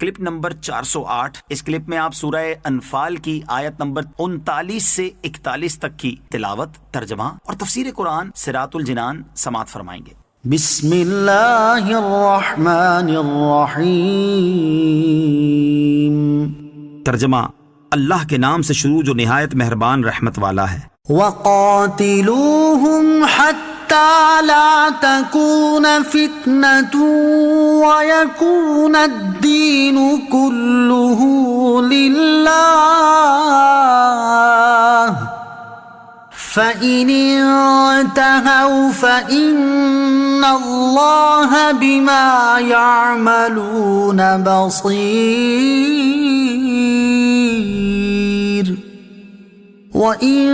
Clip number 408۔ اس clip میں آپ سورہ انفال کی آیت نمبر 39 سے 41 تک کی تلاوت، ترجمہ اور تفسیر قرآن صراط الجنان سماعت فرمائیں گے۔ بسم اللہ الرحمن الرحیم۔ ترجمہ، اللہ کے نام سے شروع جو نہایت مہربان رحمت والا ہے۔ وَقَاتِلُوهُمْ حَتَّى لَا تَكُونَ فِتْنَةٌ وَيَكُونَ الدِّينُ كُلُّهُ لِلَّهِ فَإِنِ انتهوا فَإِنَّ اللَّهَ بِمَا يَعْمَلُونَ بَصِيرٌ وَإِن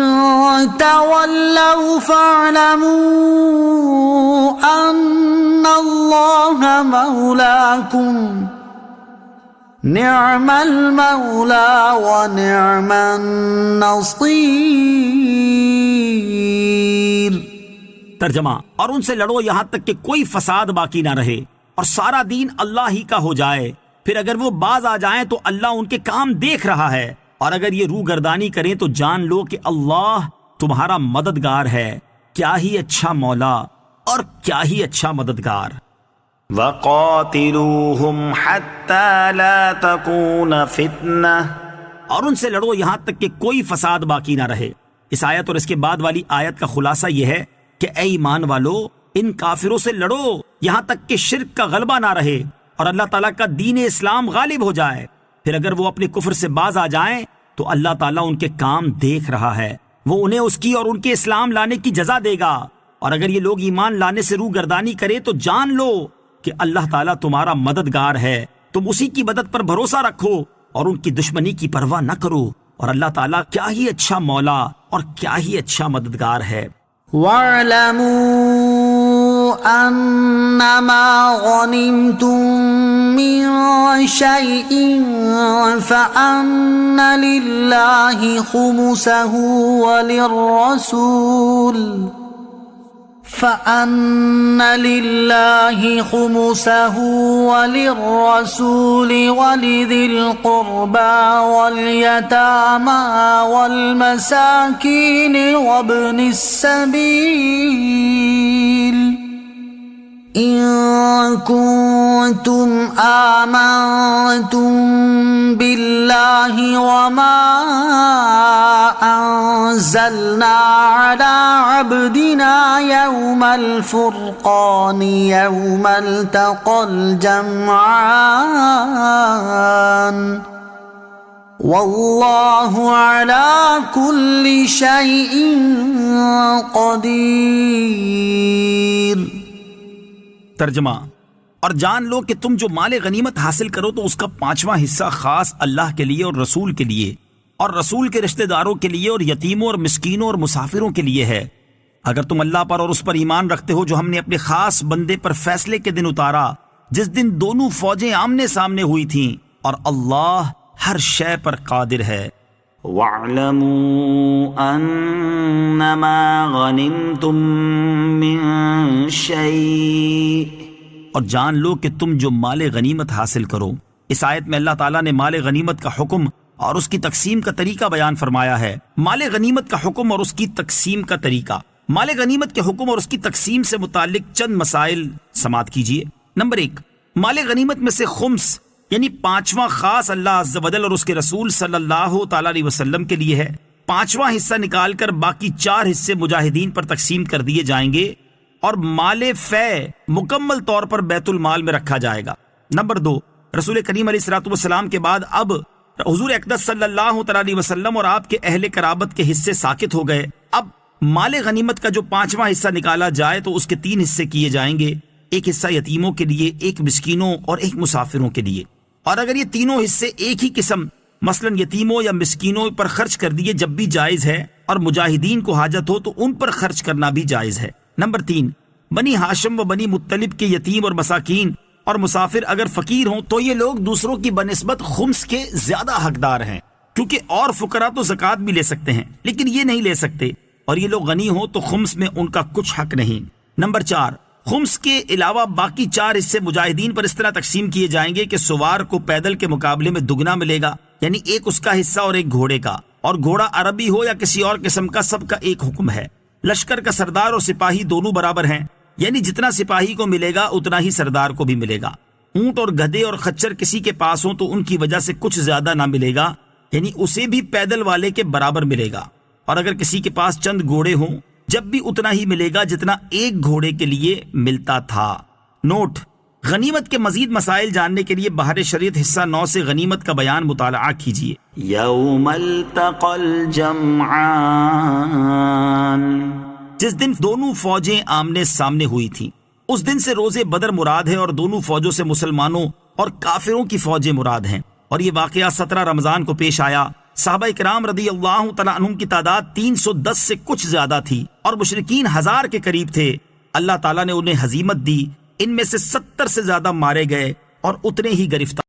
تَوَلَّوْا فَاعْلَمُوا أَنَّ اللَّهَ مَوْلَاكُمْ نِعْمَ الْمَوْلَى وَنِعْمَ النَّصِيرُ۔ ترجمہ، اور ان سے لڑو یہاں تک کہ کوئی فساد باقی نہ رہے اور سارا دین اللہ ہی کا ہو جائے، پھر اگر وہ باز آ جائیں تو اللہ ان کے کام دیکھ رہا ہے، اور اگر یہ روح گردانی کریں تو جان لو کہ اللہ تمہارا مددگار ہے، کیا ہی اچھا مولا اور کیا ہی اچھا مددگار۔ وَقَاتِلُوهُمْ حَتَّى لَا تَكُونَ فِتْنَةٌ، اور ان سے لڑو یہاں تک کہ کوئی فساد باقی نہ رہے۔ اس آیت اور اس کے بعد والی آیت کا خلاصہ یہ ہے کہ اے ایمان والو، ان کافروں سے لڑو یہاں تک کہ شرک کا غلبہ نہ رہے اور اللہ تعالیٰ کا دین اسلام غالب ہو جائے، پھر اگر وہ اپنے کفر سے باز آ جائیں تو اللہ تعالیٰ ان کے کام دیکھ رہا ہے، وہ انہیں اس کی اور ان کے اسلام لانے کی جزا دے گا، اور اگر یہ لوگ ایمان لانے سے روح گردانی کرے تو جان لو کہ اللہ تعالیٰ تمہارا مددگار ہے، تم اسی کی مدد پر بھروسہ رکھو اور ان کی دشمنی کی پرواہ نہ کرو، اور اللہ تعالیٰ کیا ہی اچھا مولا اور کیا ہی اچھا مددگار ہے۔ وَاعْلَمُوا أَنَّمَا غَنِمْتُم مِّن شَيْءٍ فَأَنَّ لِلَّهِ خُمُسَهُ وَلِلرَّسُولِ وَلِذِي الْقُرْبَى وَالْيَتَامَى وَالْمَسَاكِينِ وَابْنِ السَّبِيلِ إِن كُنتُمْ آمنتم بِاللَّهِ وَمَا أَنزَلْنَا عَلَى عَبْدِنَا يَوْمَ الْفُرْقَانِ يَوْمَ الْتَقَى الْجَمْعَانِ وَاللَّهُ عَلَى كُلِّ شَيْءٍ قَدِيرٌ۔ ترجمہ، اور جان لو کہ تم جو مال غنیمت حاصل کرو تو اس کا 5واں حصہ خاص اللہ کے لیے اور رسول کے لیے اور رسول کے رشتہ داروں کے لیے اور یتیموں اور مسکینوں اور مسافروں کے لیے ہے، اگر تم اللہ پر اور اس پر ایمان رکھتے ہو جو ہم نے اپنے خاص بندے پر فیصلے کے دن اتارا، جس دن دونوں فوجیں آمنے سامنے ہوئی تھیں، اور اللہ ہر شے پر قادر ہے۔ وَاعْلَمُوا أَنَّمَا غَنِمْتُم مِّن شَيْءٍ، اور جان لو کہ تم جو مال غنیمت حاصل کرو۔ اس آیت میں اللہ تعالیٰ نے مال غنیمت کا حکم اور اس کی تقسیم کا طریقہ بیان فرمایا ہے۔ مال غنیمت کا حکم اور اس کی تقسیم کا طریقہ۔ مال غنیمت کے حکم اور اس کی تقسیم سے متعلق چند مسائل سماعت کیجیے۔ نمبر 1، مال غنیمت میں سے خمس یعنی 5واں خاص اللہ عز و جل اور اس کے رسول صلی اللہ تعالی علیہ وسلم کے لیے ہے۔ 5واں حصہ نکال کر باقی 4 حصے مجاہدین پر تقسیم کر دیے جائیں گے، اور مال فے مکمل طور پر بیت المال میں رکھا جائے گا۔ نمبر 2، رسول کریم علیہ الصلوۃ والسلام کے بعد اب حضور اقدس صلی اللہ تعالی علیہ وسلم اور آپ کے اہل قرابت کے حصے ساقط ہو گئے۔ اب مال غنیمت کا جو 5واں حصہ نکالا جائے تو اس کے 3 حصے کیے جائیں گے، ایک حصہ یتیموں کے لیے، ایک مسکینوں اور ایک مسافروں کے لیے، اور اگر یہ تینوں حصے ایک ہی قسم مثلا یتیموں یا مسکینوں پر خرچ کر دیے جب بھی جائز ہے، اور مجاہدین کو حاجت ہو تو ان پر خرچ کرنا بھی جائز ہے۔ نمبر 3، بنی ہاشم و بنی مطلب کے یتیم اور مساکین اور مسافر اگر فقیر ہوں تو یہ لوگ دوسروں کی بنسبت خمس کے زیادہ حقدار ہیں، کیونکہ اور فقراء تو زکوٰۃ بھی لے سکتے ہیں لیکن یہ نہیں لے سکتے، اور یہ لوگ غنی ہوں تو خمس میں ان کا کچھ حق نہیں۔ نمبر 4، خمس کے علاوہ باقی 4 حصے مجاہدین پر اس طرح تقسیم کیے جائیں گے کہ سوار کو پیدل کے مقابلے میں دگنا ملے گا، یعنی ایک اس کا حصہ اور ایک گھوڑے کا، اور گھوڑا عربی ہو یا کسی اور قسم کا، سب کا ایک حکم ہے۔ لشکر کا سردار اور سپاہی دونوں برابر ہیں، یعنی جتنا سپاہی کو ملے گا اتنا ہی سردار کو بھی ملے گا۔ اونٹ اور گدھے اور خچر کسی کے پاس ہوں تو ان کی وجہ سے کچھ زیادہ نہ ملے گا، یعنی اسے بھی پیدل والے کے برابر ملے گا، اور اگر کسی کے پاس چند گھوڑے ہوں جب بھی اتنا ہی ملے گا جتنا ایک گھوڑے کے لیے ملتا تھا۔ نوٹ: غنیمت کے مزید مسائل جاننے کے لیے بحر شریعت حصہ 9 سے غنیمت کا بیان مطالعہ کیجیے۔ یوم التقى الجمعان، جس دن دونوں فوجیں آمنے سامنے ہوئی تھیں، اس دن سے روزے بدر مراد ہے، اور دونوں فوجوں سے مسلمانوں اور کافروں کی فوجیں مراد ہیں، اور یہ واقعہ 17 رمضان کو پیش آیا۔ صحابہ کرام رضی اللہ تعالیٰ عنہم کی تعداد 310 سے کچھ زیادہ تھی، اور مشرکین 1000 کے قریب تھے۔ اللہ تعالیٰ نے انہیں ہزیمت دی، ان میں سے 70 سے زیادہ مارے گئے اور اتنے ہی گرفتار